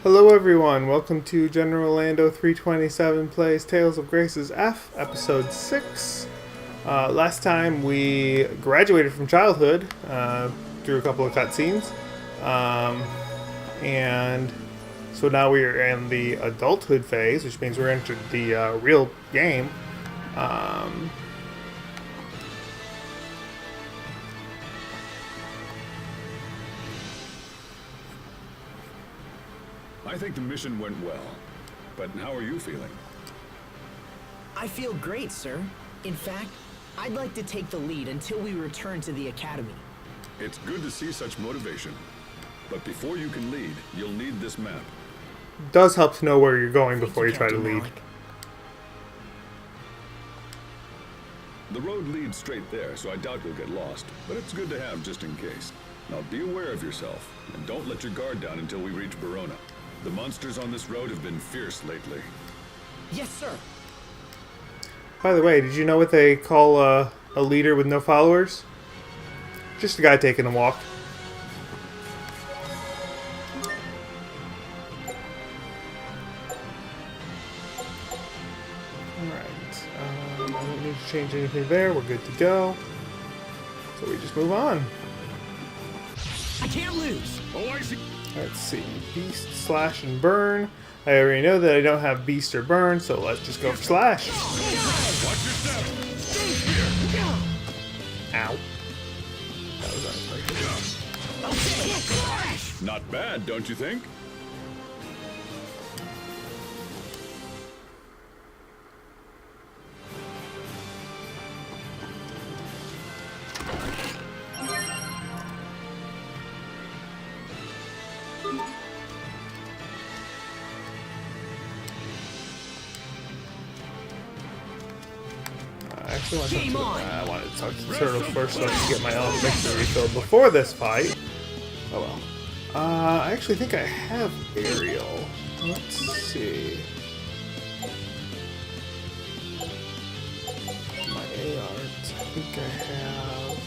Hello everyone, welcome to General Lando 327 Plays Tales of Grace's F, Episode 6. Last time we graduated from childhood through a couple of cutscenes. And so now we are in the adulthood phase, which means we're into the real game. I think the mission went well, but how are you feeling? I feel great, sir. In fact, I'd like to take the lead until we return to the academy. It's good to see such motivation. But before you can lead, you'll need this map. Does help to know where you're going before you try to Captain lead. Malik. The road leads straight there, so I doubt you'll get lost, but it's good to have just in case. Now be aware of yourself, and don't let your guard down until we reach Verona. The monsters on this road have been fierce lately. Yes, sir. By the way, did you know what they call a leader with no followers? Just a guy taking a walk. Alright, I don't need to change anything there, we're good to go. So we just move on. I can't lose. Oh, I see. Let's see, Beast, Slash, and Burn. I already know that I don't have Beast or Burn, so let's just go for Slash. Watch your step. Ow. That was unexpected. Not bad, don't you think? I wanted to talk to the turtles first so I could get my elixir refilled before this fight. Oh well. I actually think I have Ariel. Let's see. My AR. I think I have.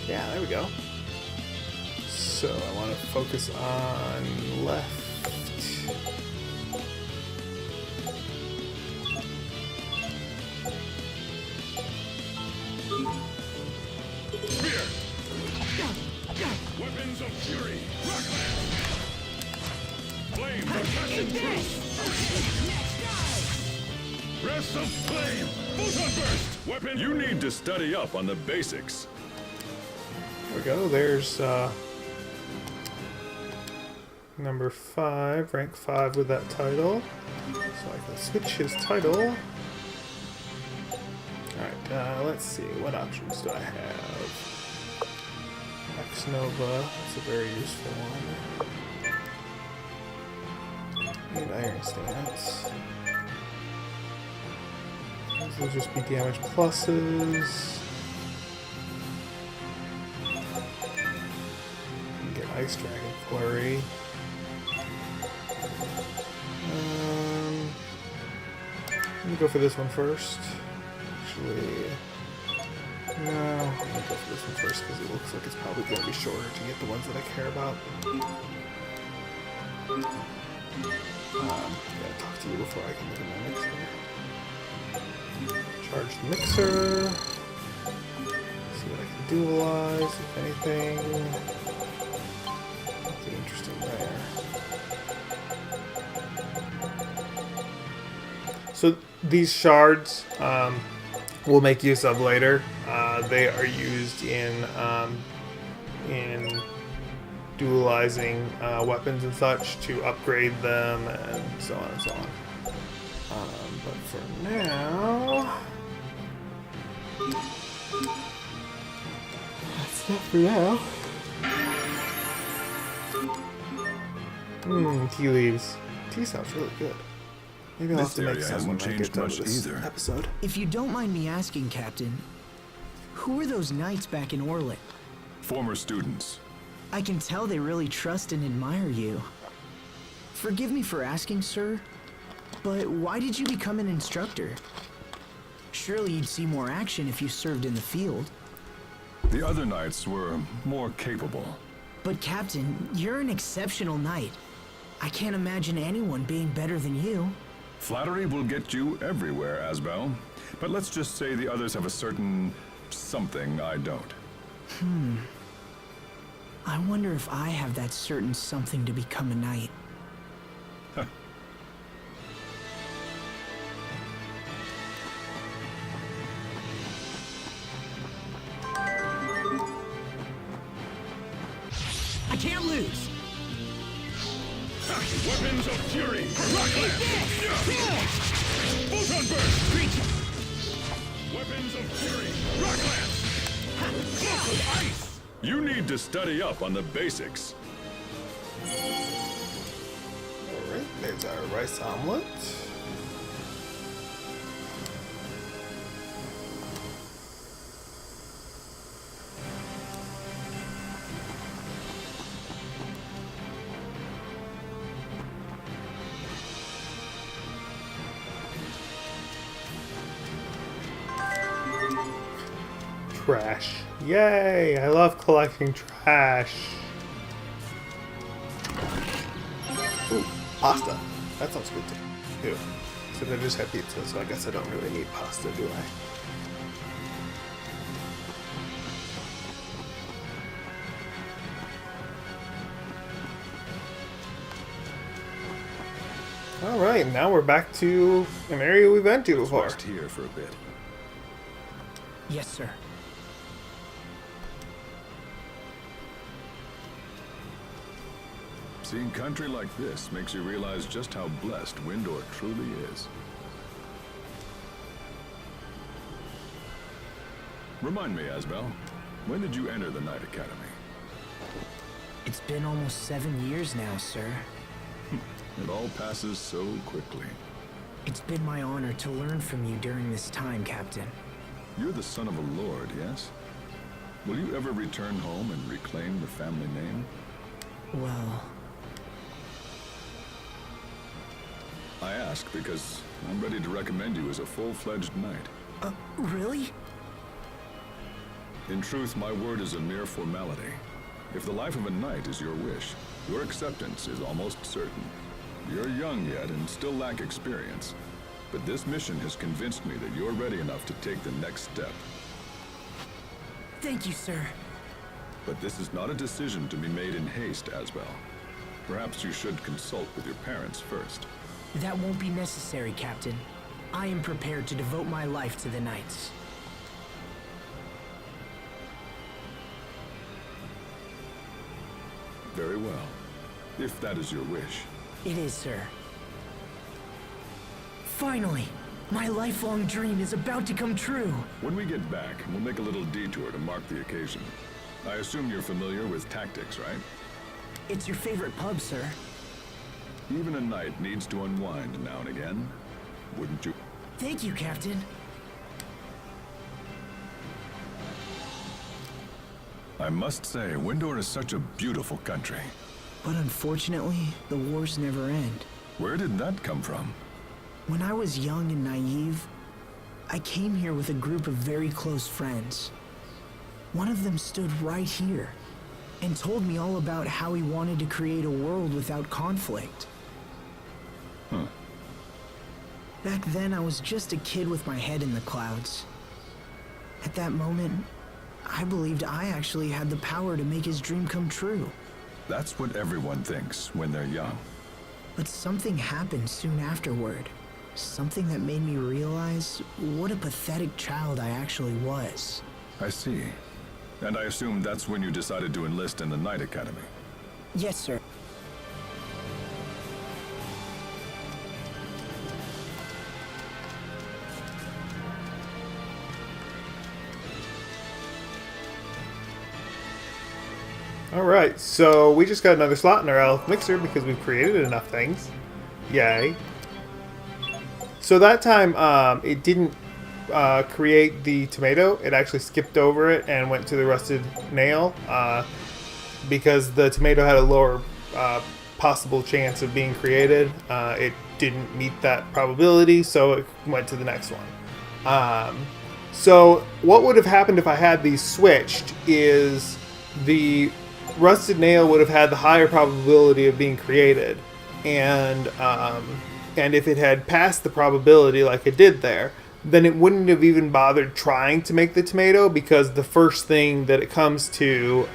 Yeah, there we go. So I want to focus on left. Weapons of fury. Rockland. Flame percussion truth. Breaths of flame. Photon burst. Weapon. You need to study up on the basics. There we go. There's number 5, rank 5 with that title. So I can switch his title. Alright, let's see. What options do I have? X Nova. That's a very useful one. Need Iron Stance. These will just be damage pluses. Get Ice Dragon Flurry. Let me go for this one first. Actually, no, I'm gonna go for this one first because it looks like it's probably going to be shorter to get the ones that I care about. Gotta talk to you before I can look at my mixer. Charge the mixer. See what I can dualize, if anything. Nothing interesting there. So these shards we'll make use of later. They are used in dualizing weapons and such to upgrade them and so on and so on. But for now, that's it for now. Tea leaves. Tea sounds really good. Maybe I'll have to make some when I get done with this episode. If you don't mind me asking, Captain, who are those knights back in Orlet? Former students. I can tell they really trust and admire you. Forgive me for asking, sir, but why did you become an instructor? Surely you'd see more action if you served in the field. The other knights were more capable. But Captain, you're an exceptional knight. I can't imagine anyone being better than you. Flattery will get you everywhere, Asbel. But let's just say the others have a certain something I don't. I wonder if I have that certain something to become a knight. I can't lose! Weapons of Fury! Rockland! Photon Burst! Weapons of Fury! Rockland! Cloak of Ice! You need to study up on the basics. Alright, there's our rice omelet. Trash. Yay! I love collecting trash. Ooh, pasta. That sounds good too. So I just had pizza, so I guess I don't really need pasta, do I? Alright, now we're back to an area we've been to before. Rest here for a bit. Yes, sir. Seeing country like this makes you realize just how blessed Windor truly is. Remind me, Asbel, when did you enter the Knight Academy? It's been almost 7 years now, sir. It all passes so quickly. It's been my honor to learn from you during this time, Captain. You're the son of a lord, yes? Will you ever return home and reclaim the family name? Well... I ask because I'm ready to recommend you as a full-fledged knight. Really? In truth, my word is a mere formality. If the life of a knight is your wish, your acceptance is almost certain. You're young yet and still lack experience, but this mission has convinced me that you're ready enough to take the next step. Thank you, sir. But this is not a decision to be made in haste, Asbel. Perhaps you should consult with your parents first. That won't be necessary, Captain. I am prepared to devote my life to the Knights. Very well, if that is your wish. It is, sir. Finally! My lifelong dream is about to come true! When we get back, we'll make a little detour to mark the occasion. I assume you're familiar with tactics, right? It's your favorite pub, sir. Even a knight needs to unwind now and again, wouldn't you? Thank you, Captain. I must say, Windor is such a beautiful country. But unfortunately, the wars never end. Where did that come from? When I was young and naive, I came here with a group of very close friends. One of them stood right here and told me all about how he wanted to create a world without conflict. Huh. Back then, I was just a kid with my head in the clouds. At that moment, I believed I actually had the power to make his dream come true. That's what everyone thinks when they're young. But something happened soon afterward. Something that made me realize what a pathetic child I actually was. I see. And I assume that's when you decided to enlist in the Knight Academy. Yes, sir. Alright, so we just got another slot in our elf mixer because we've created enough things. Yay. So that time, it didn't create the tomato. It actually skipped over it and went to the rusted nail because the tomato had a lower possible chance of being created. It didn't meet that probability, so it went to the next one. So what would have happened if I had these switched is the rusted nail would have had the higher probability of being created, and if it had passed the probability like it did there, then it wouldn't have even bothered trying to make the tomato, because the first thing that it comes to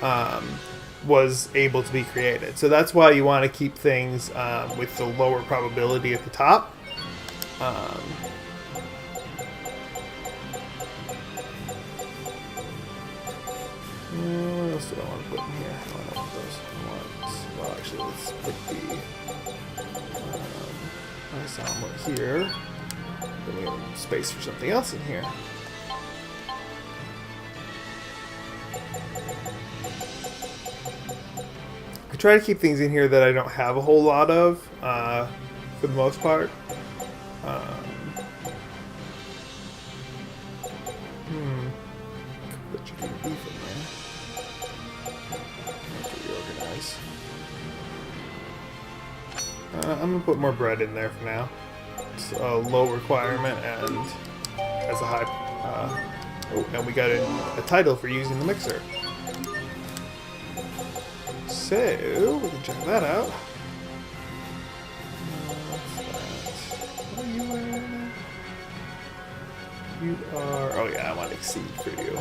was able to be created. So that's why you want to keep things with the lower probability at the top. What else do I want to put in here? I don't want those ones. Well, actually, let's put the ensemble here. Then we have space for something else in here. I try to keep things in here that I don't have a whole lot of, for the most part. Put chicken and beef in there. Make it reorganize. I'm gonna put more bread in there for now. It's a low requirement and has a high. And we got a title for using the mixer. So we can check that out. What's that? What are you wearing? You are. Oh yeah, I want to exceed for you.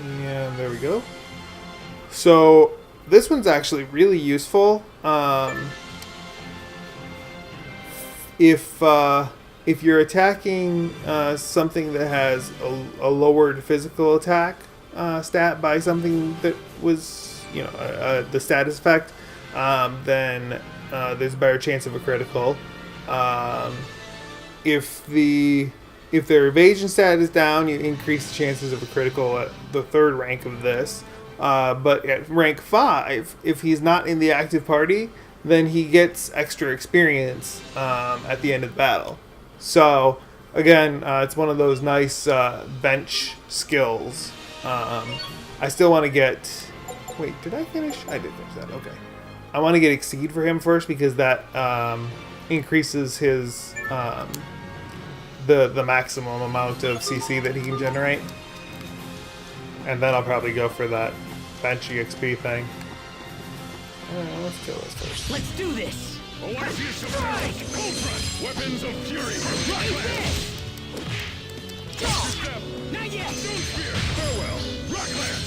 And there we go. So this one's actually really useful. If you're attacking something that has a lowered physical attack stat by something that was, the status effect, then there's a better chance of a critical. If their evasion stat is down, you increase the chances of a critical at the third rank of this. But at rank 5, if he's not in the active party, then he gets extra experience at the end of the battle. So, again, it's one of those nice bench skills. I still want to get... Wait, did I finish? I did finish that, okay. I want to get Exceed for him first, because that increases his... the maximum amount of CC that he can generate. And then I'll probably go for that bench EXP thing. Let's kill this first. Let's do this! Oasis of Strike! Cold Front! Weapons of Fury! Rockland! Step! Not yet! Spear! Farewell! Rockland!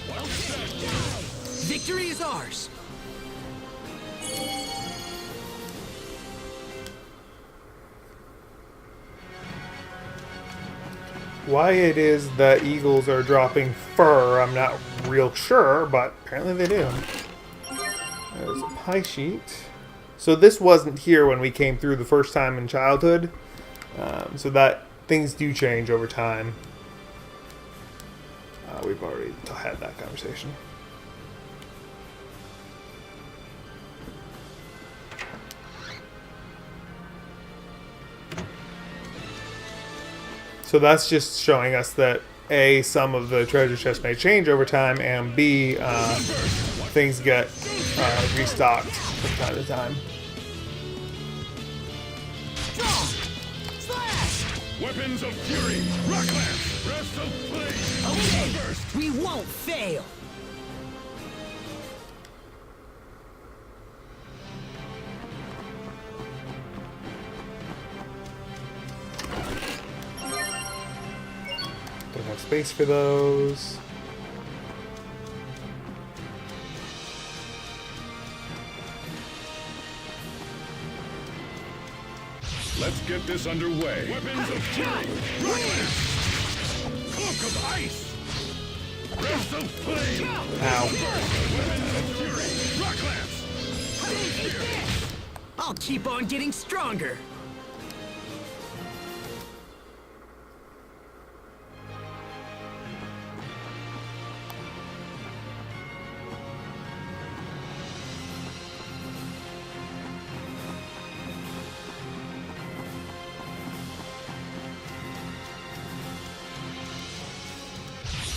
Well set! Victory is ours! Why it is that eagles are dropping fur, I'm not real sure, but apparently they do. There's a pie sheet. So this wasn't here when we came through the first time in childhood. So that things do change over time. We've already had that conversation. So that's just showing us that A, some of the treasure chests may change over time, and B, things get restocked from time to time. Weapons of Fury! Rockland! Breath of Flame! Okay, Burst! we won't fail! Don't have space for those. Let's get this underway. Weapons of Fury! Rockland! Cloak of Ice! Breath of Flame! Ow. Weapons of Fury! Rocklands! I'll keep on getting stronger!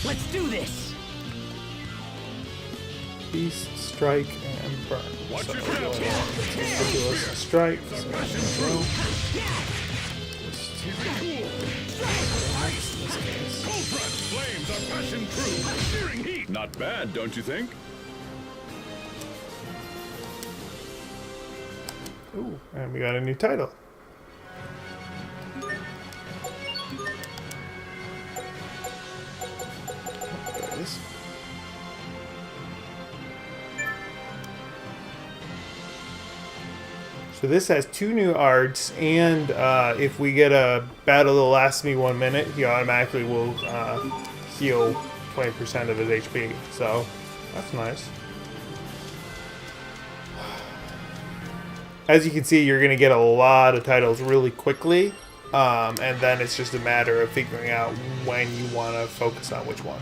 Let's do this! Beast, strike, and burn. Watch So your we're going step. ridiculous strike. So Passion we'll Fruit! just Keep it cool! ice in this case. Cold Front! Flames are passion proof! Searing heat! Not bad, don't you think? Ooh, and we got a new title. There it is. So this has 2 new arts, and if we get a battle that lasts me 1 minute, he automatically will heal 20% of his HP. So that's nice. As you can see, you're going to get a lot of titles really quickly, and then it's just a matter of figuring out when you want to focus on which one.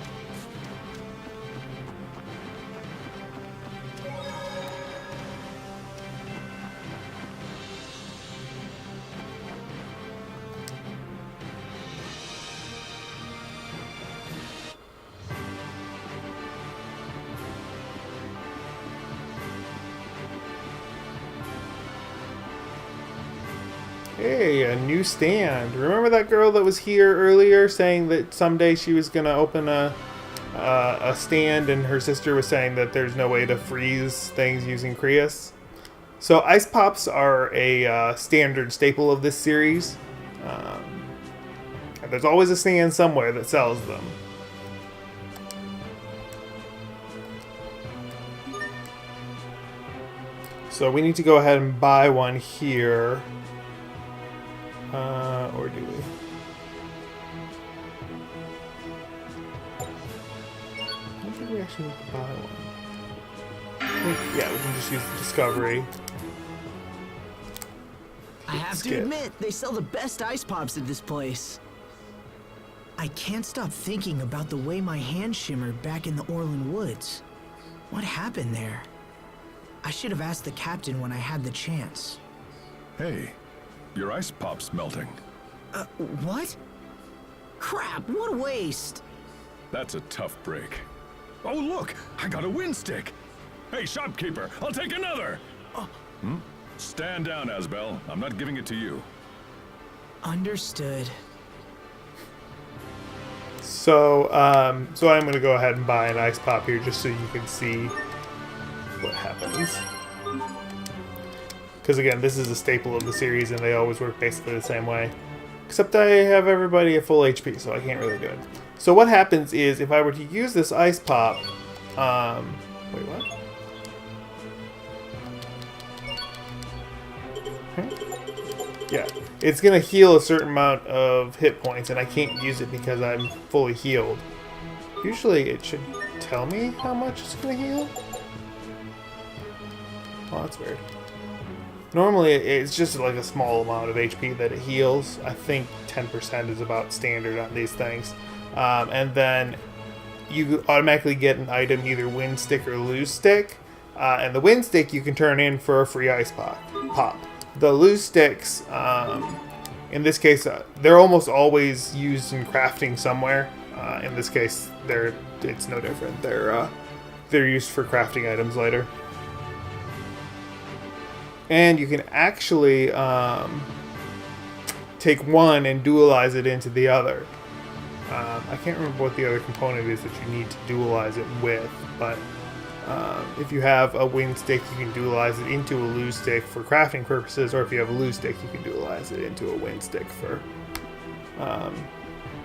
Hey, a new stand. Remember that girl that was here earlier saying that someday she was going to open a stand, and her sister was saying that there's no way to freeze things using Creus? So ice pops are a standard staple of this series. There's always a stand somewhere that sells them. So we need to go ahead and buy one here. Or do we? I don't think we actually need to buy one. Yeah, we can just use the discovery. I have to admit, they sell the best ice pops at this place. I can't stop thinking about the way my hand shimmered back in the Orland Woods. What happened there? I should have asked the captain when I had the chance. Hey, your ice pop's melting. What? Crap, what a waste! That's a tough break. Oh, look! I got a wind stick! Hey, shopkeeper, I'll take another! Stand down, Asbel. I'm not giving it to you. Understood. So I'm going to go ahead and buy an ice pop here just so you can see what happens. Because again, this is a staple of the series and they always work basically the same way. Except I have everybody at full HP, so I can't really do it. So what happens is, if I were to use this ice pop... wait, what? Yeah, it's going to heal a certain amount of hit points, and I can't use it because I'm fully healed. Usually it should tell me how much it's going to heal. Oh, that's weird. Normally it's just like a small amount of HP that it heals. I think 10% is about standard on these things. And then you automatically get an item, either Wind Stick or Lose Stick. And the Wind Stick you can turn in for a free ice pop. The Lose Sticks, in this case, they're almost always used in crafting somewhere. In this case, it's no different. They're used for crafting items later. And you can actually take one and dualize it into the other. I can't remember what the other component is that you need to dualize it with, but if you have a wind stick, you can dualize it into a lose stick for crafting purposes, or if you have a lose stick, you can dualize it into a wind stick for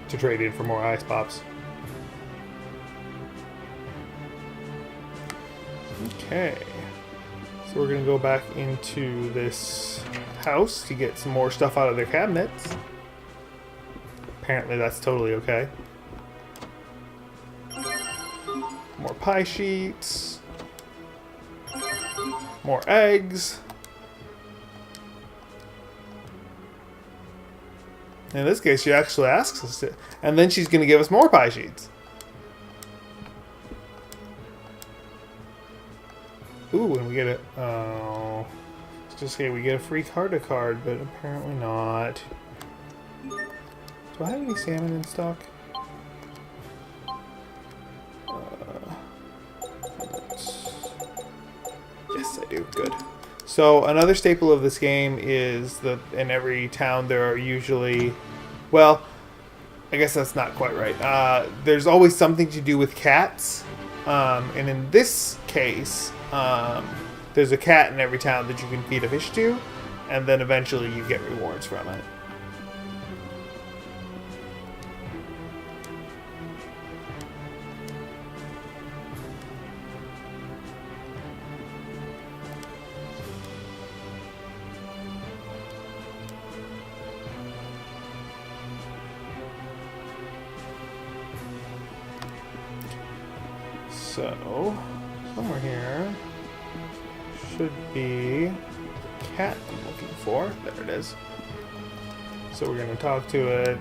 to trade in for more ice pops. Okay. So we're going to go back into this house to get some more stuff out of their cabinets. Apparently that's totally okay. More pie sheets. More eggs. In this case, she actually asks us to, and then she's going to give us more pie sheets. Ooh, and we get it. Oh, it's just okay. We get a free Carta card, but apparently not. Do I have any salmon in stock? Yes, I do. Good. So another staple of this game is that in every town there are usually, well, I guess that's not quite right. There's always something to do with cats, and in this case, there's a cat in every town that you can feed a fish to. and then eventually you get rewards from it. So, somewhere here should be the cat I'm looking for. There it is. So we're going to talk to it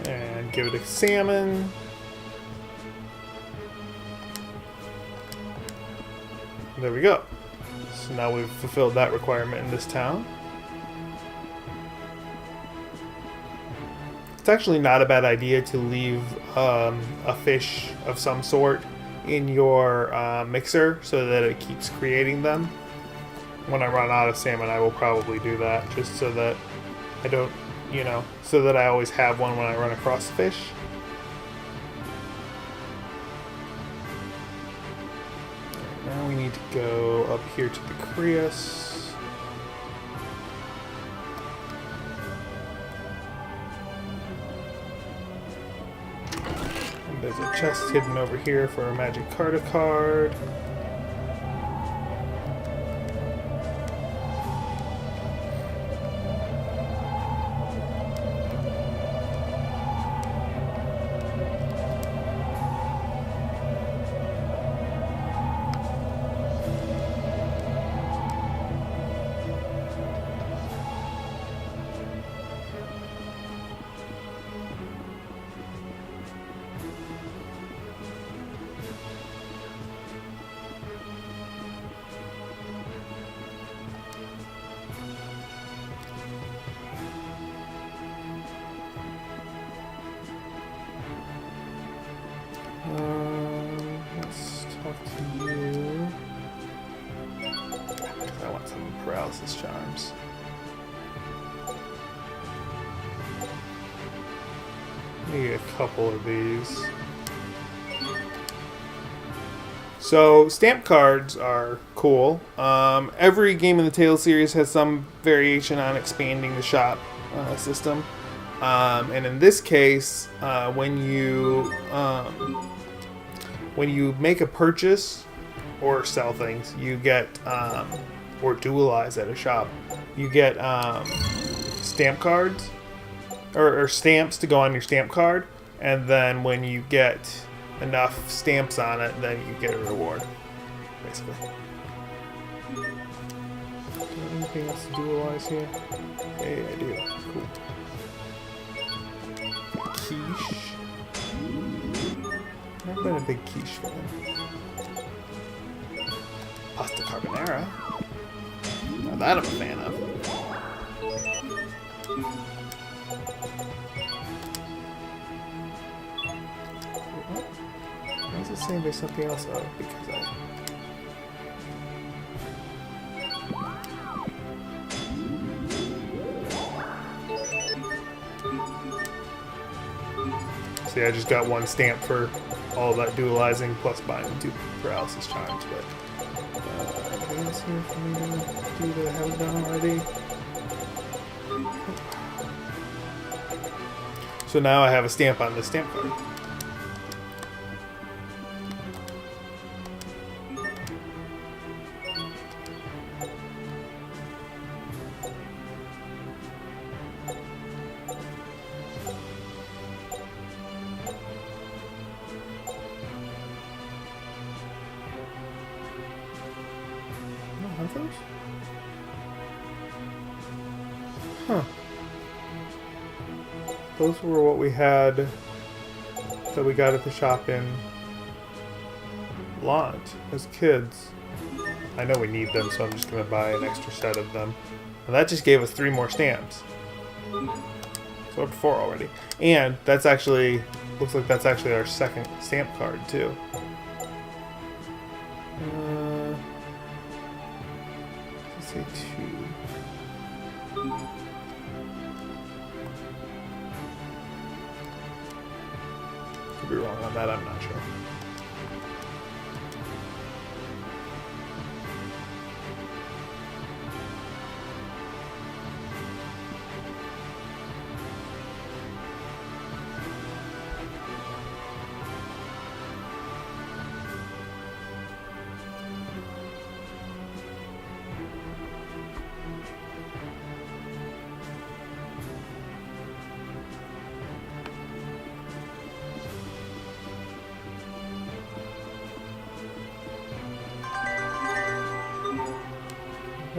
and give it a salmon. There we go. So now we've fulfilled that requirement in this town. It's actually not a bad idea to leave a fish of some sort in your mixer so that it keeps creating them. When I run out of salmon, I will probably do that just so that I don't, so that I always have one when I run across the fish. Now we need to go up here to the Creus. There's a chest hidden over here for a Magic Carta card. Let's talk to you. I want some paralysis charms. Maybe a couple of these. So, stamp cards are cool. Every game in the Tales series has some variation on expanding the shop system. And in this case, when you make a purchase or sell things, you get, or dualize at a shop, you get stamp cards, or stamps to go on your stamp card, and then when you get enough stamps on it, then you get a reward, basically. Do I have anything else to dualize here? Hey, I do. Cool. Quiche. I've been a big quiche fan. Pasta carbonara. Now that I'm a fan of. Why is it saying there's something else? Oh, because I... See, I just got one stamp for all that dualizing plus buying 2 paralysis charms, but anything else here for me to do that I haven't done already? So now I have a stamp on this stamp card. Have those? Huh. Those were what we had that we got at the shop in Launch as kids. I know we need them, so I'm just going to buy an extra set of them. And that just gave us 3 more stamps. So we're up to 4 already. And that's actually, looks like that's actually our second stamp card too. Say 2. Could be wrong on that, I'm not sure.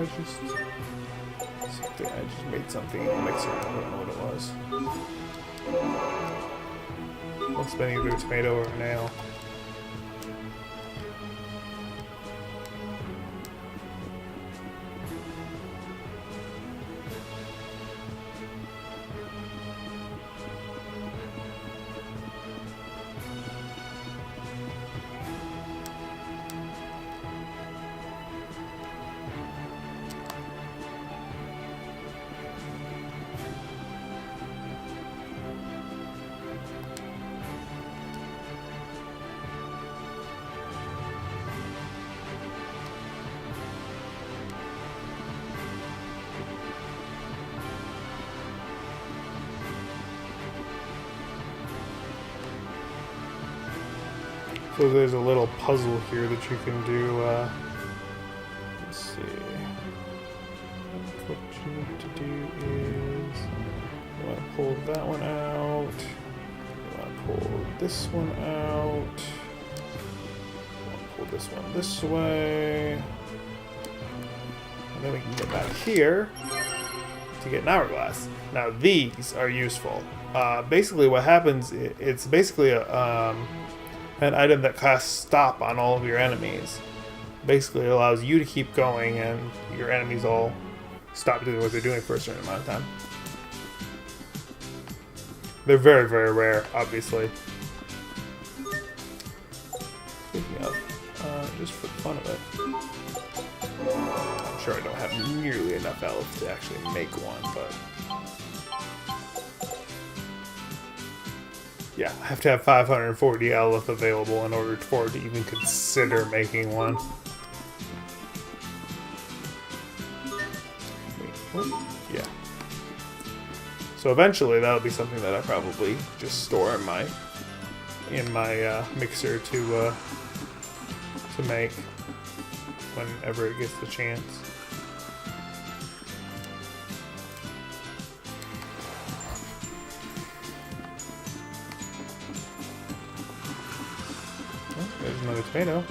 something. I just made something in the mixer. I don't know what it was. Must have been either a tomato or a nail. So there's a little puzzle here that you can do. Let's see. What you need to do is you want to pull that one out. You want to pull this one out. You want to pull this one this way. And then we can get back here to get an hourglass. Now these are useful. Basically, what happens? It's basically an item that casts stop on all of your enemies. Basically, it allows you to keep going, and your enemies all stop doing what they're doing for a certain amount of time. They're very, very rare, obviously. Speaking of, just for the fun of it, I'm sure I don't have nearly enough health to actually make one, but yeah, I have to have 540 Elith available in order for it to even consider making one. Yeah. So eventually that'll be something that I probably just store in my mixer to make whenever it gets the chance. There's another tomato.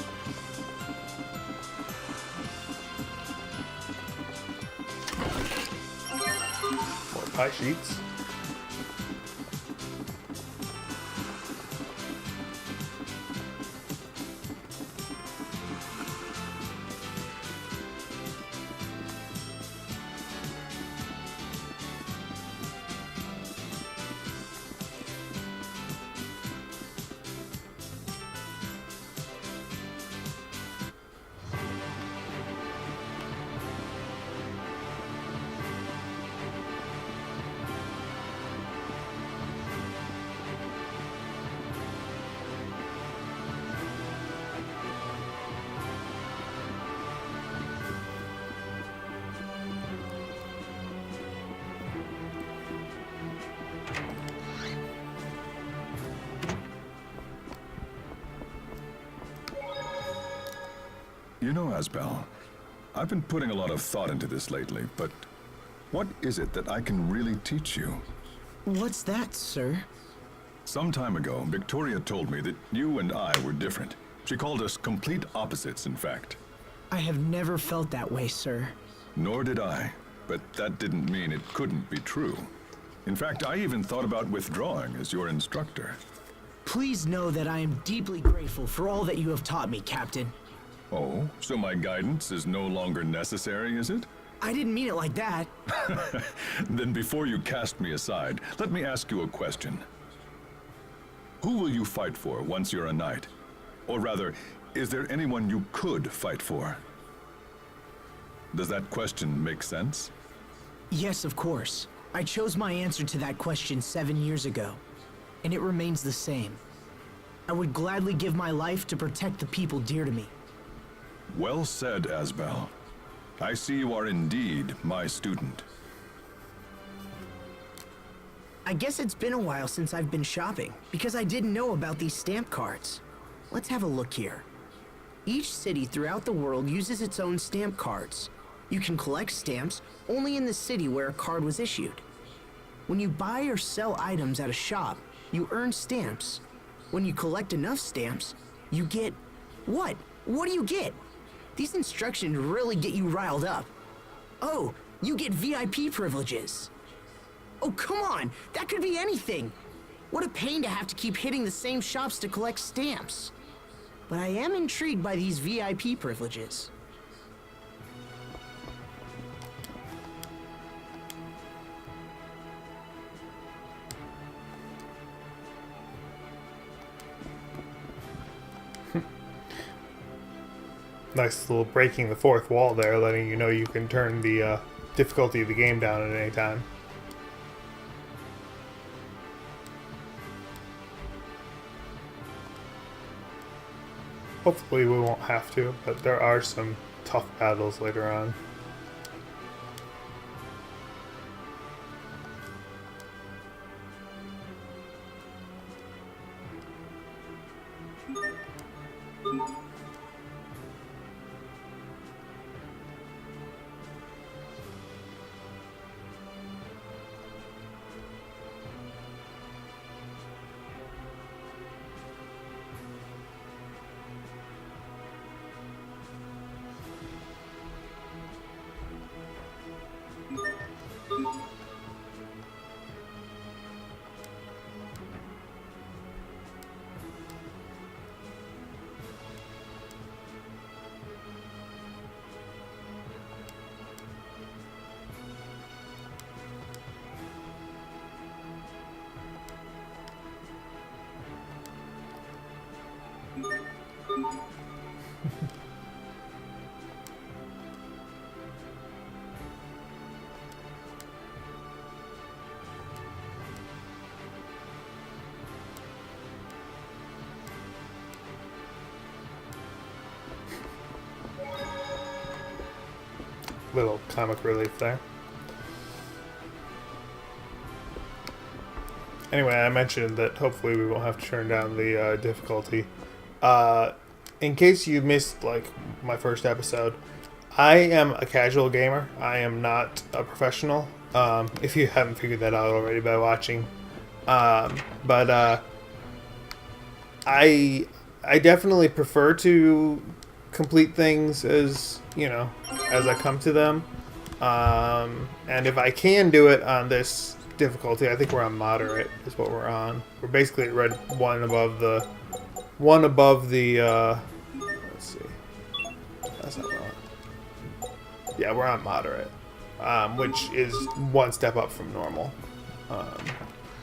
More pie sheets. You know, Asbel, I've been putting a lot of thought into this lately, but what is it that I can really teach you? What's that, sir? Some time ago, Victoria told me that you and I were different. She called us complete opposites, in fact. I have never felt that way, sir. Nor did I, but that didn't mean it couldn't be true. In fact, I even thought about withdrawing as your instructor. Please know that I am deeply grateful for all that you have taught me, Captain. Oh, so my guidance is no longer necessary, is it? I didn't mean it like that. Then before you cast me aside, let me ask you a question. Who will you fight for once you're a knight? Or rather, is there anyone you could fight for? Does that question make sense? Yes, of course. I chose my answer to that question 7 years ago, and it remains the same. I would gladly give my life to protect the people dear to me. Well said, Asbel. I see you are indeed my student. I guess it's been a while since I've been shopping, because I didn't know about these stamp cards. Let's have a look here. Each city throughout the world uses its own stamp cards. You can collect stamps only in the city where a card was issued. When you buy or sell items at a shop, you earn stamps. When you collect enough stamps, you get... What? What do you get? These instructions really get you riled up. Oh, you get VIP privileges. Oh, come on! That could be anything! What a pain to have to keep hitting the same shops to collect stamps. But I am intrigued by these VIP privileges. Nice little breaking the fourth wall there, letting you know you can turn the difficulty of the game down at any time. Hopefully we won't have to, but there are some tough battles later on. Little comic relief there. Anyway, I mentioned that hopefully we won't have to turn down the difficulty. In case you missed like my first episode, I am a casual gamer. I am not a professional. If you haven't figured that out already by watching, but I definitely prefer to complete things as as I come to them, and if I can do it on this difficulty, I think we're on moderate is what we're on. We're basically at red one above the let's see, that's not wrong. Yeah, we're on moderate, which is one step up from normal.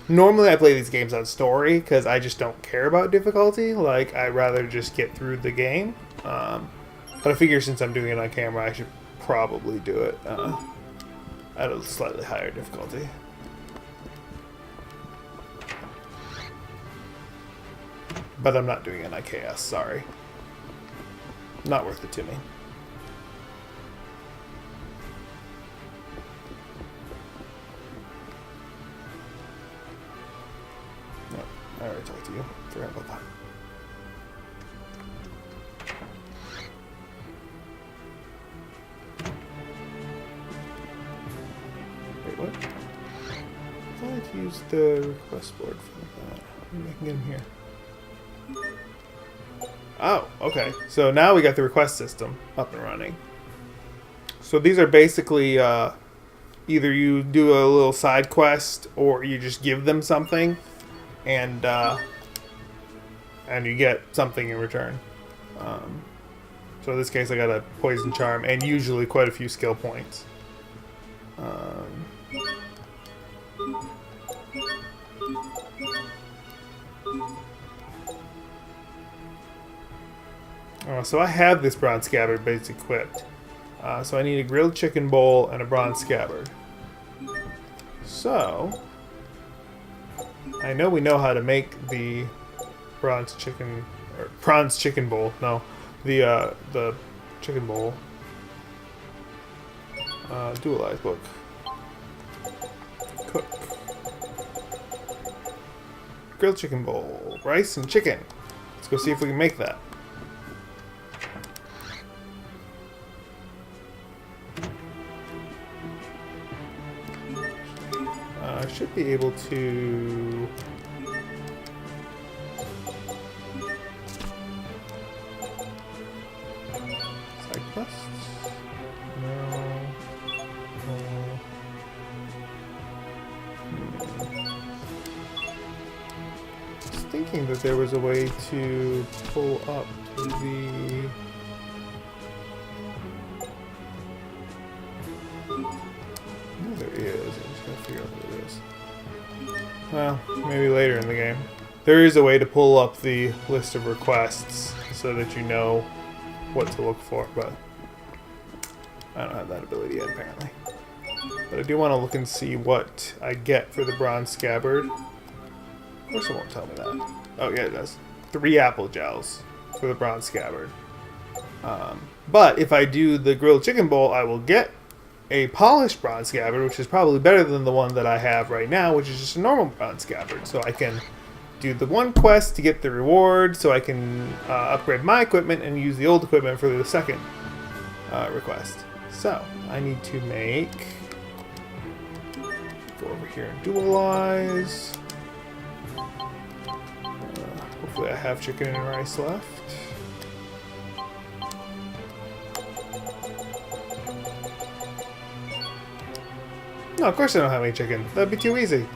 Normally I play these games on story because I just don't care about difficulty. Like, I'd rather just get through the game. But I figure since I'm doing it on camera, I should probably do it at a slightly higher difficulty. But I'm not doing it on KS, sorry. Not worth it to me. No, I already talked to you. Forgot about that. Wait, what? I thought I'd use the request board for that. Maybe I can get him here. Oh, okay. So now we got the request system up and running. So these are basically either you do a little side quest or you just give them something, and you get something in return. So in this case, I got a poison charm and usually quite a few skill points. So I have this bronze scabbard base equipped. So I need a grilled chicken bowl and a bronze scabbard. So I know we know how to make the bronze chicken bowl. No, the chicken bowl. Dualize book. Cook. Grilled chicken bowl, rice and chicken. Let's go see if we can make that. I should be able to... Side quests? No. was thinking that there was a way to pull up the... No, there is. I'm just gonna figure out what it is. Well, maybe later in the game. There is a way to pull up the list of requests so that you know what to look for, but I don't have that ability yet, apparently. But I do want to look and see what I get for the bronze scabbard. Of course it won't tell me that. Oh, yeah, it does. 3 apple gels for the bronze scabbard. But if I do the grilled chicken bowl, I will get a polished bronze scabbard, which is probably better than the one that I have right now, which is just a normal bronze scabbard. So I can do the one quest to get the reward, so I can upgrade my equipment and use the old equipment for the second request. So I need to make... Go over here and dualize. Hopefully I have chicken and rice left. No, of course I don't have any chicken. That'd be too easy.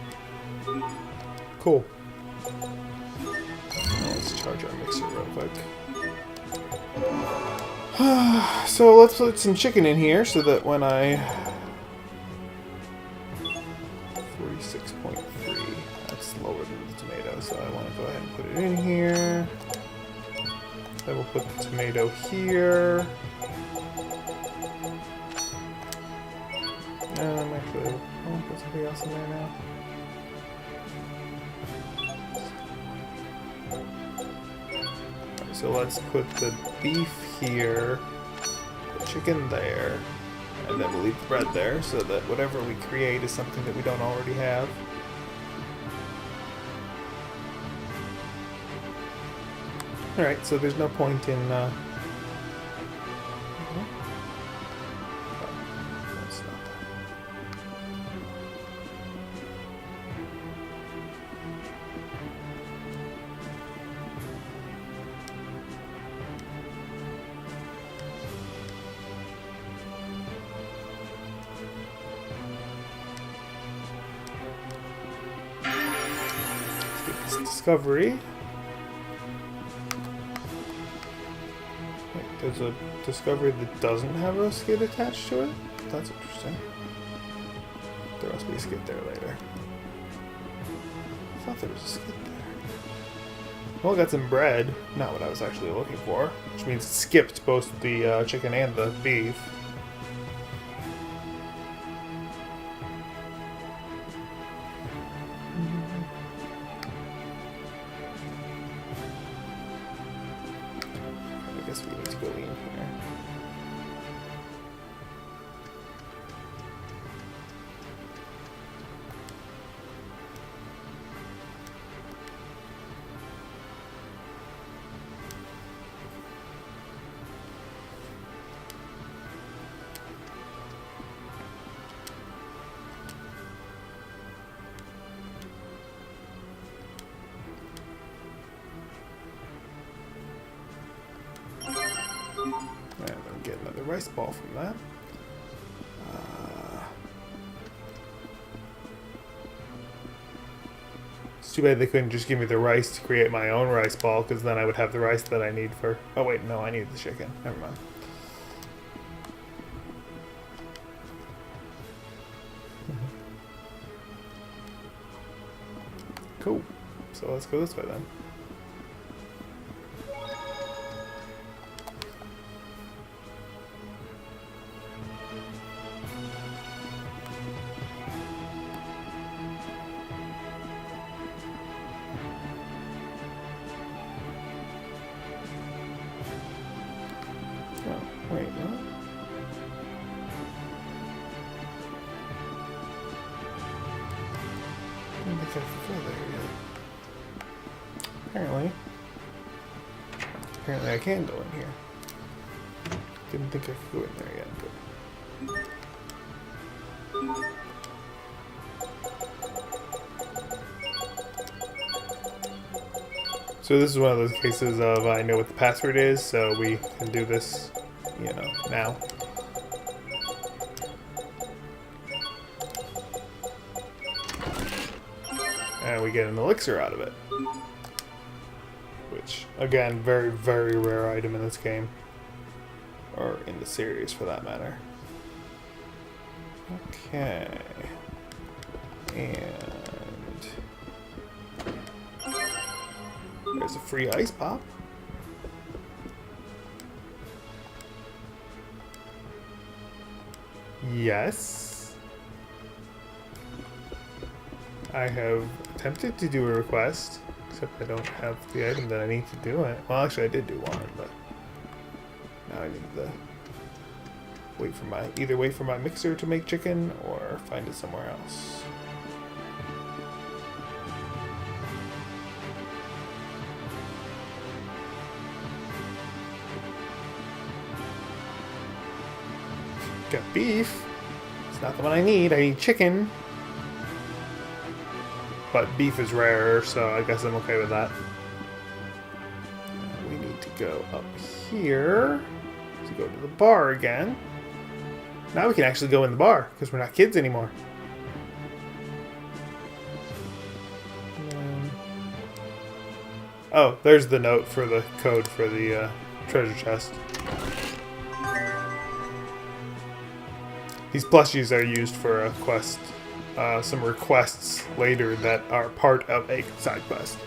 Cool. Now let's charge our mixer real quick. So let's put some chicken in here so that when I... 46.3. That's lower than the tomato, so I want to go ahead and put it in here. Then we'll put the tomato here. Actually, I'll put something else in there now. Alright, so let's put the beef here, the chicken there, and then we'll leave the bread there so that whatever we create is something that we don't already have. Alright, so there's no point in discovery. Wait, there's a discovery that doesn't have a skid attached to it? That's interesting. There must be a skid there later. I thought there was a skid there. Well, I got some bread. Not what I was actually looking for. Which means it skipped both the chicken and the beef. I guess we need to go in here. And then get another rice ball from that. It's too bad they couldn't just give me the rice to create my own rice ball, because then I would have the rice that I need for... Oh wait, no, I need the chicken. Never mind. Cool. So let's go this way then. Oh, wait, what? I didn't think I could go there yet. Apparently I can go in here. Didn't think I could go in there yet, but... So this is one of those cases of I know what the password is, so we can do this, you know, now. And we get an elixir out of it. Which, again, very, very rare item in this game. Or in the series, for that matter. Okay. And... there's a free ice pop. Yes. I have attempted to do a request, except I don't have the item that I need to do it. Well, actually, I did do one, but now I need to either wait for my mixer to make chicken or find it somewhere else. Got beef. It's not the one I need. I need chicken. But beef is rare, so I guess I'm okay with that. We need to go up here to go to the bar again. Now we can actually go in the bar, because we're not kids anymore. Oh, there's the note for the code for the treasure chest. These plushies are used for a quest, some requests later that are part of a side quest.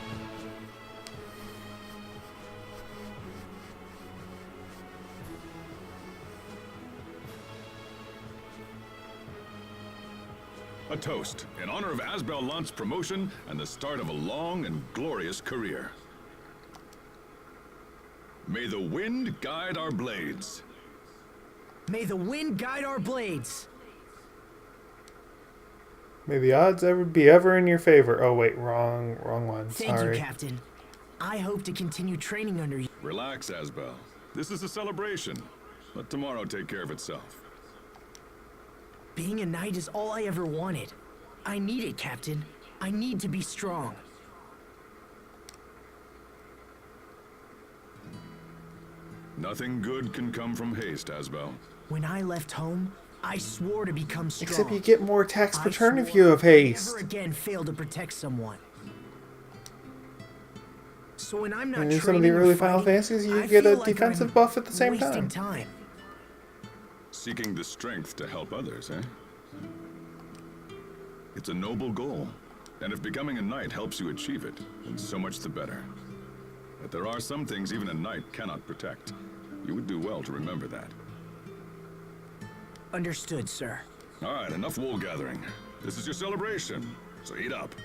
A toast in honor of Asbel Lunt's promotion and the start of a long and glorious career. May the wind guide our blades. May the wind guide our blades. May the odds be ever in your favor. Oh wait, wrong one. Thank Sorry. you, Captain. I hope to continue training under you. Relax, Asbel. This is a celebration. Let tomorrow take care of itself. Being a knight is all I ever wanted. I need it, Captain. I need to be strong. Nothing good can come from haste, Asbel. When I left home, I swore to become strong. Except you get more attacks per I turn if swore you have I'd haste. never again fail to protect someone. So when I'm not And in training some of the or early Final fighting, Fantasies, you I get a feel like defensive I'm buff at the same wasting time. Seeking the strength to help others, eh? It's a noble goal. And if becoming a knight helps you achieve it, then so much the better. But there are some things even a knight cannot protect. You would do well to remember that. Understood, sir. All right, enough wool gathering. This is your celebration, so eat up.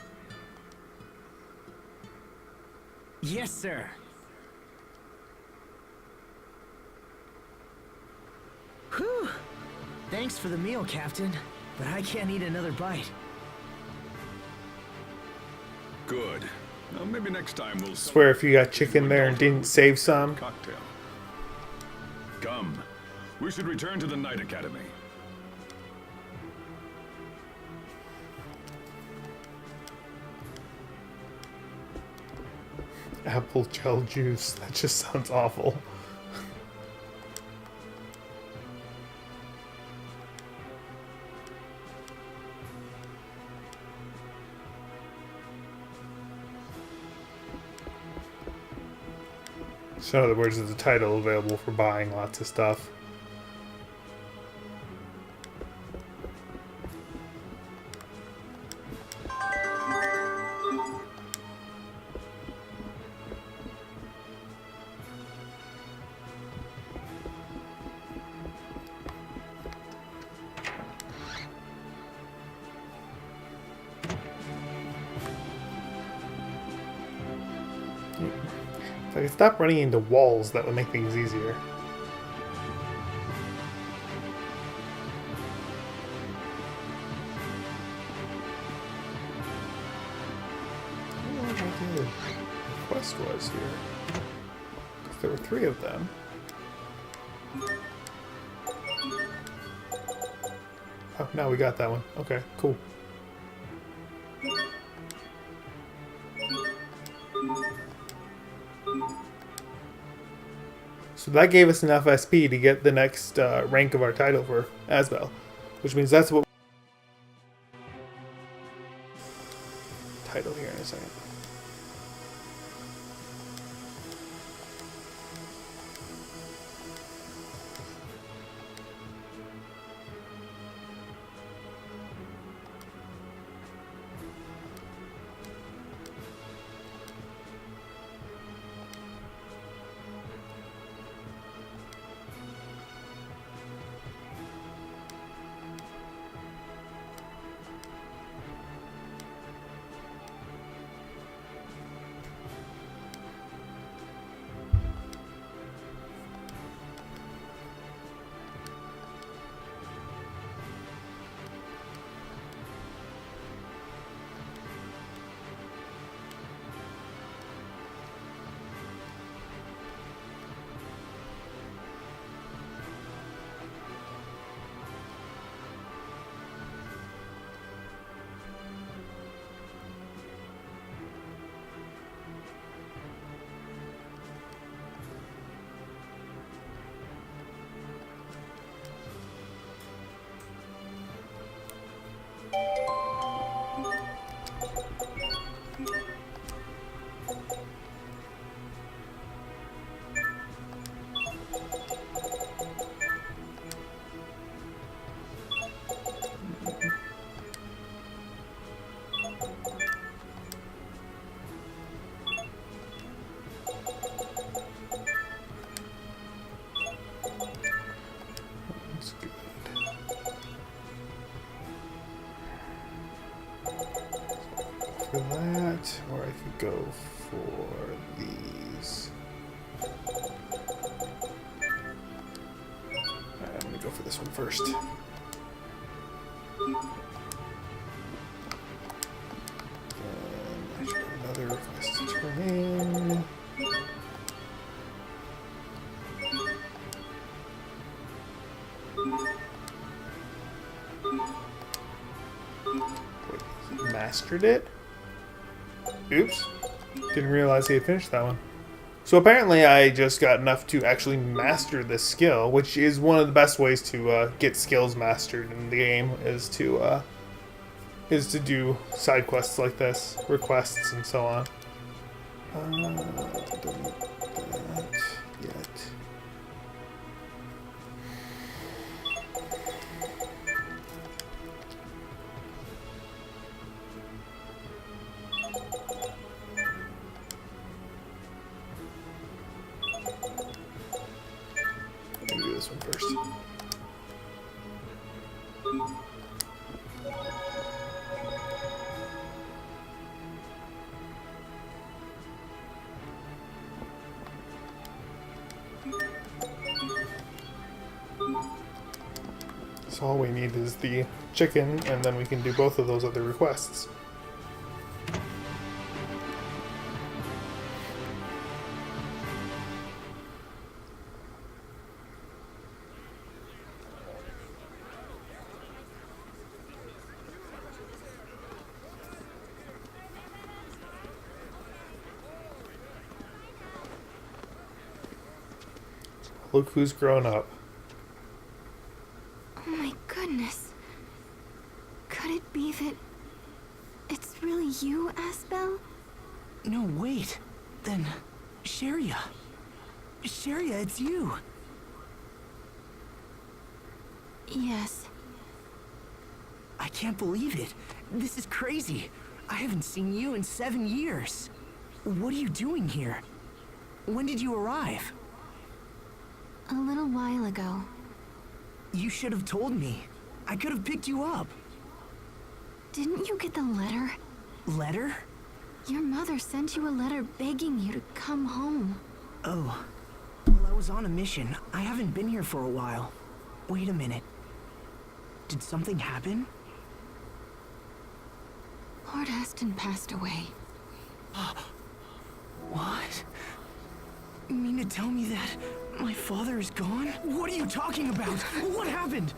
Yes, sir. Whew. Thanks for the meal, Captain. But I can't eat another bite. Good. Well, maybe next time we'll Swear if you got chicken there and didn't save some. cocktail. Come. We should return to the Knight Academy. Apple gel juice. That just sounds awful. So in other words, there's a title available for buying lots of stuff. If I could stop running into walls, that would make things easier. I don't know what the quest was here. 'Cause there were 3 of them. Oh, now we got that one. Okay, cool. So that gave us enough SP to get the next rank of our title for Asbel, which means that's what title here in a second. go for these. Alright, I'm gonna go for this one first. And I should have another request to turn in. Wait, he mastered it? Oops. Didn't realize he had finished that one. So apparently I just got enough to actually master this skill, which is one of the best ways to get skills mastered in the game, is to do side quests like this, requests and so on. Don't need that yet. Let me do this one first. So all we need is the chicken, and then we can do both of those other requests. Look who's grown up. Oh my goodness. Could it be that it's really you, Asbel? No, wait. Then, Sheria. Sheria, it's you. Yes. I can't believe it. This is crazy. I haven't seen you in 7 years. What are you doing here? When did you arrive? A little while ago. You should have told me. I could have picked you up. Didn't you get the letter? Letter? Your mother sent you a letter begging you to come home. Oh. Well, I was on a mission. I haven't been here for a while. Wait a minute. Did something happen? Lord Aston passed away. What? You mean to tell me that my father is gone? What are you talking about? What happened?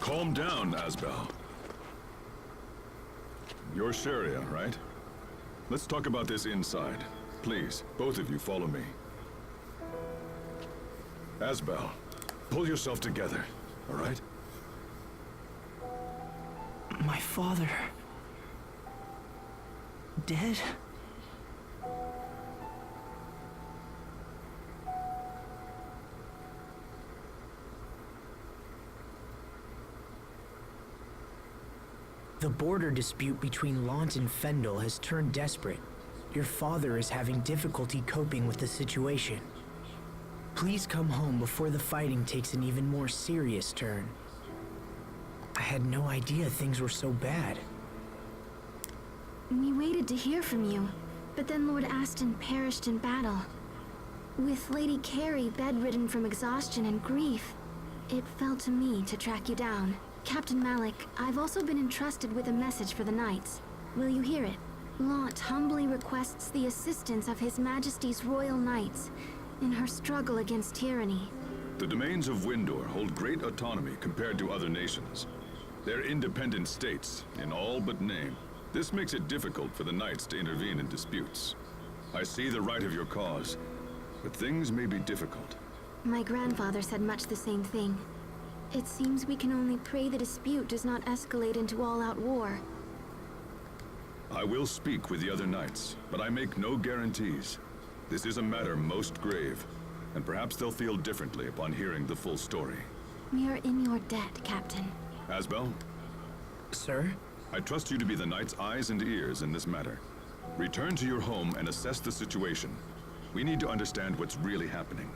Calm down, Asbel. You're Sheria, right? Let's talk about this inside. Please, both of you follow me. Asbel, pull yourself together, all right? My father... dead? The border dispute between Lant and Fendel has turned desperate. Your father is having difficulty coping with the situation. Please come home before the fighting takes an even more serious turn. I had no idea things were so bad. We waited to hear from you, but then Lord Aston perished in battle. With Lady Carey bedridden from exhaustion and grief, it fell to me to track you down. Captain Malik, I've also been entrusted with a message for the Knights. Will you hear it? Lant humbly requests the assistance of His Majesty's Royal Knights in her struggle against tyranny. The domains of Windor hold great autonomy compared to other nations. They're independent states, in all but name. This makes it difficult for the Knights to intervene in disputes. I see the right of your cause, but things may be difficult. My grandfather said much the same thing. It seems we can only pray the dispute does not escalate into all-out war. I will speak with the other knights, but I make no guarantees. This is a matter most grave, and perhaps they'll feel differently upon hearing the full story. We are in your debt, Captain. Asbel, Sir? I trust you to be the Knight's eyes and ears in this matter. Return to your home and assess the situation. We need to understand what's really happening.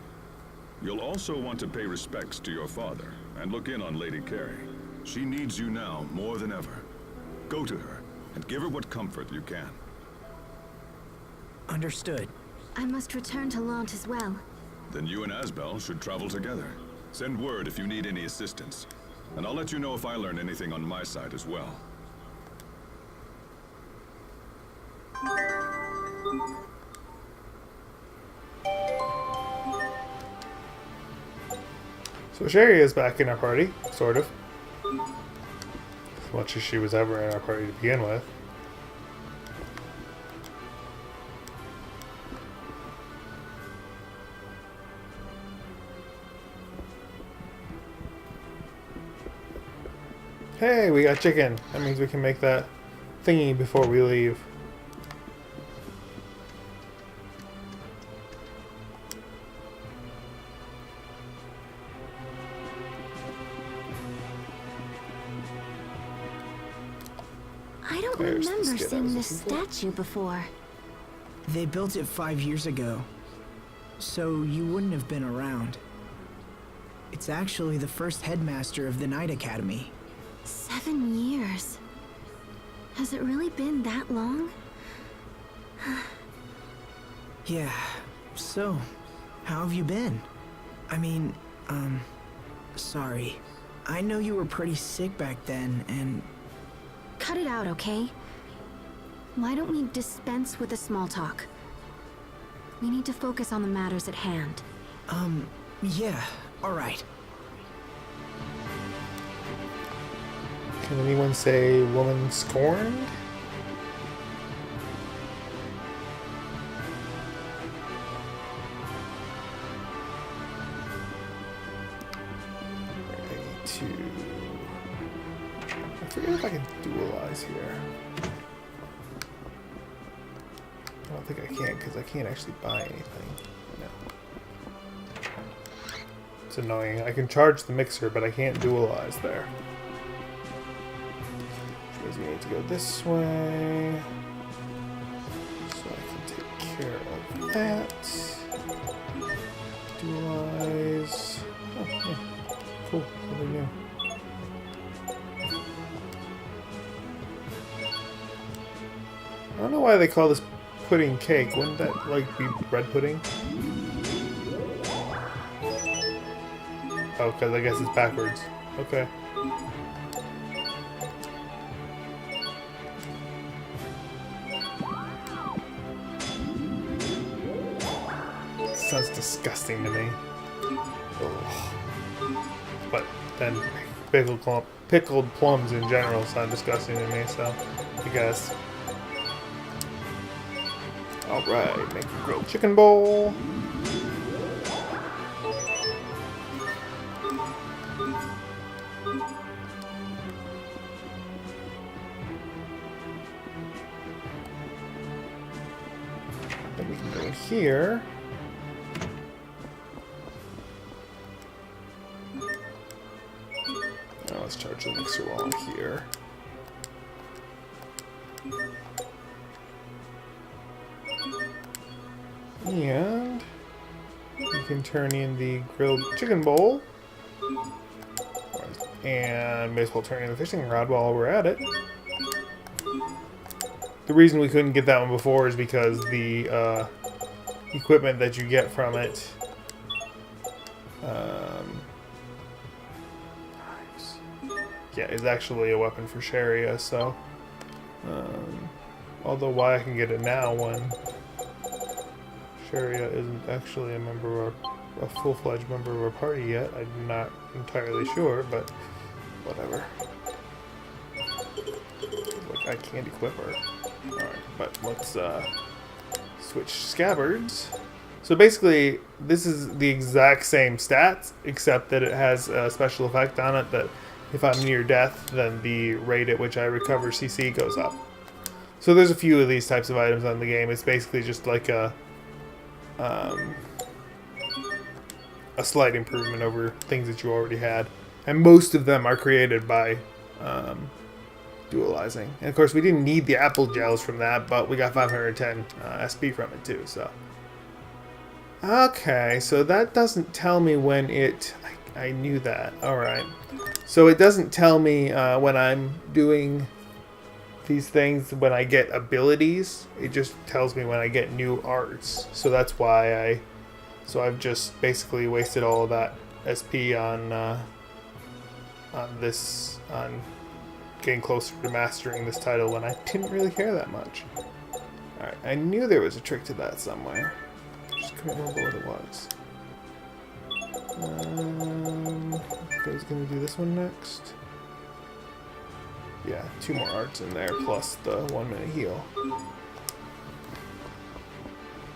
You'll also want to pay respects to your father, and look in on Lady Carey. She needs you now more than ever. Go to her, and give her what comfort you can. Understood. I must return to Lont as well. Then you and Asbel should travel together. Send word if you need any assistance. And I'll let you know if I learn anything on my side as well. So Sherry is back in our party, sort of. As much as she was ever in our party to begin with. Hey, we got chicken. That means we can make that thingy before we leave. I don't There's the remember skit I seeing was this looking for. statue before. They built it 5 years ago, so you wouldn't have been around. It's actually the first headmaster of the Knight Academy. 7 years. Has it really been that long? Yeah, so, how have you been? I mean, sorry. I know you were pretty sick back then, and Cut it out, okay? Why don't we dispense with the small talk? We need to focus on the matters at hand. yeah, alright. Can anyone say woman scorned? I need to... I forget if I can dualize here. I don't think I can because I can't actually buy anything. No. It's annoying. I can charge the mixer, but I can't dualize there. Which means we need to go this way. So I can take care of that. Dualize. Oh, yeah. Cool. Something new. I don't know why they call this pudding cake. Wouldn't that, like, be bread pudding? Oh, because I guess it's backwards. Okay. Sounds disgusting to me. Ugh. But then pickled plums in general sound disgusting to me, so I guess. Alright, make a grilled chicken bowl. Then we can go in here. Now let's charge the mixer while I'm here. And you can turn in the grilled chicken bowl. And may as well turn in the fishing rod while we're at it. The reason we couldn't get that one before is because the equipment that you get from it yeah, is actually a weapon for Sharia, so although why I can get it now when Sharia isn't actually a member of a full-fledged member of our party yet, I'm not entirely sure, but whatever. Like, I can't equip her. Alright, but let's switch scabbards. So basically, this is the exact same stats, except that it has a special effect on it that if I'm near death, then the rate at which I recover CC goes up. So there's a few of these types of items on the game. It's basically just like a slight improvement over things that you already had. And most of them are created by dualizing. And of course, we didn't need the apple gels from that, but we got 510 SP from it too, so. Okay, so that doesn't tell me when it... I knew that. Alright. So it doesn't tell me when I'm doing these things, when I get abilities, it just tells me when I get new arts. So that's why I've just basically wasted all of that SP on getting closer to mastering this title when I didn't really care that much. Alright, I knew there was a trick to that somewhere. Just couldn't remember what it was. I was gonna do this one next. Yeah, 2 more arts in there, plus the 1 minute heal.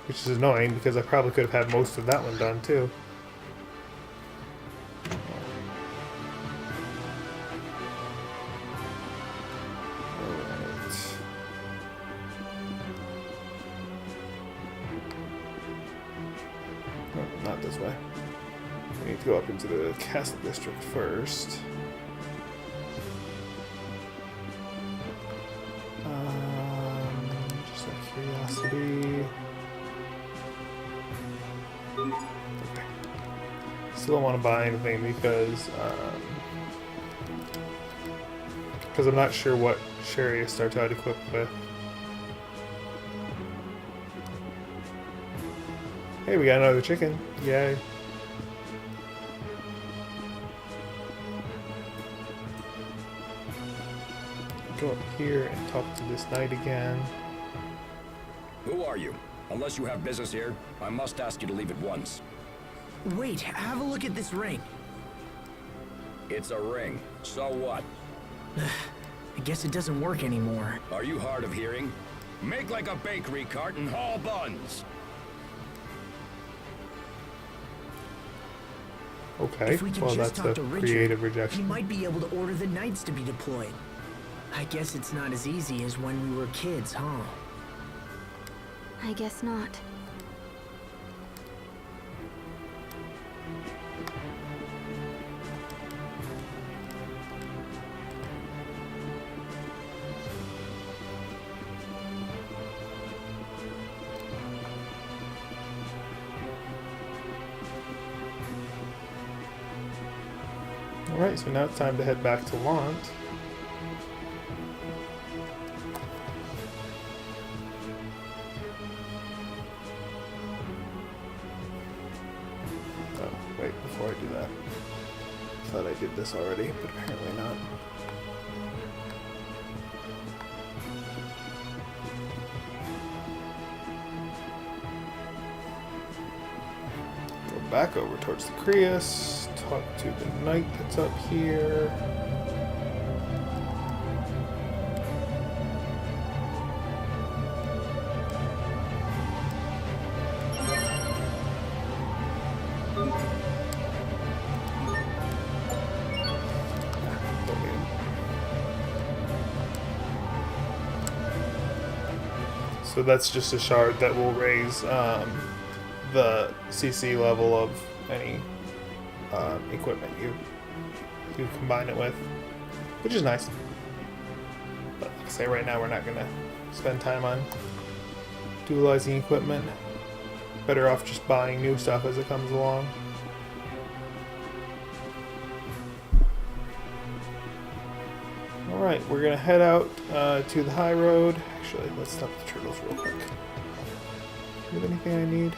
Which is annoying, because I probably could have had most of that one done, too. Alright. No, not this way. We need to go up into the castle district first. Just out of curiosity. Okay. Still don't want to buy anything because I'm not sure what Sherry starts out equipped with. Hey, we got another chicken. Yay. Go up here and talk to this knight again. Who are you? Unless you have business here, I must ask you to leave at once. Wait, have a look at this ring. It's a ring. So what? I guess it doesn't work anymore. Are you hard of hearing? Make like a bakery cart and haul buns. Okay, If we can well just that's talk a to Richard, creative he rejection. might be able to order the knights to be deployed. I guess it's not as easy as when we were kids, huh? I guess not. Alright, so now it's time to head back to Lant. Oh, wait, before I do that. I thought I did this already, but apparently not. Go back over towards the Creus. Talk to the knight that's up here. So that's just a shard that will raise the CC level of any equipment you combine it with, which is nice. But like I say, right now we're not gonna spend time on dualizing equipment. Better off just buying new stuff as it comes along. Alright, we're gonna head out to the high road. Actually, let's stop the turtles real quick. Do you have anything I need?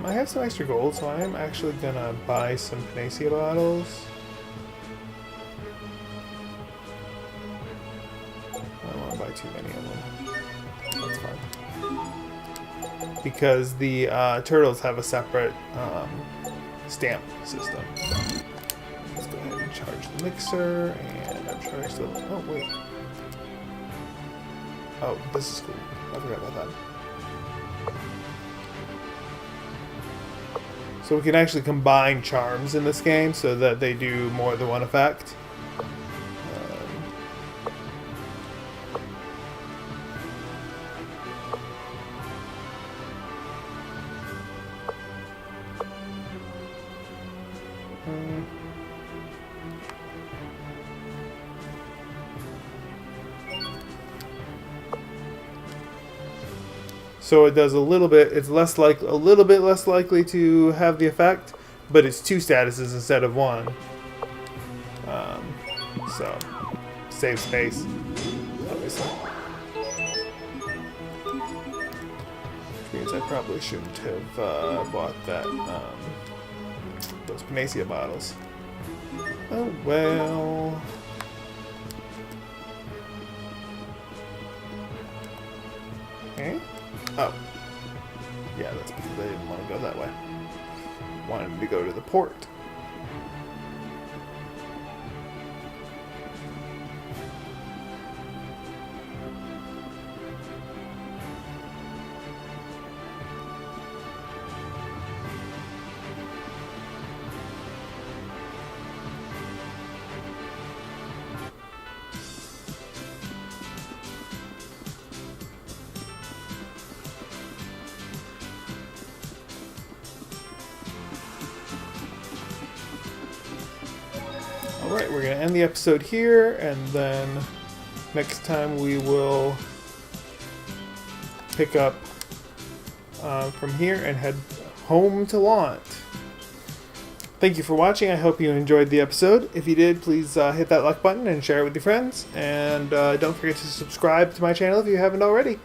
I have some extra gold, so I am actually gonna buy some Panacea bottles. I don't want to buy too many of them. That's fine. Because the turtles have a separate stamp system. Let's go ahead and charge the mixer, and I'm sure I still... Oh, wait. Oh, this is cool. I forgot about that. So we can actually combine charms in this game so that they do more than one effect. So it does a little bit. It's a little bit less likely to have the effect, but it's 2 statuses instead of 1. So save space, obviously. Which means I probably shouldn't have bought that, those Panacea bottles. Oh well. Okay. Oh. Yeah, that's because they didn't want to go that way. Wanted to go to the port. Alright, we're going to end the episode here, and then next time we will pick up from here and head home to Launt. Thank you for watching. I hope you enjoyed the episode. If you did, please hit that like button and share it with your friends. And don't forget to subscribe to my channel if you haven't already.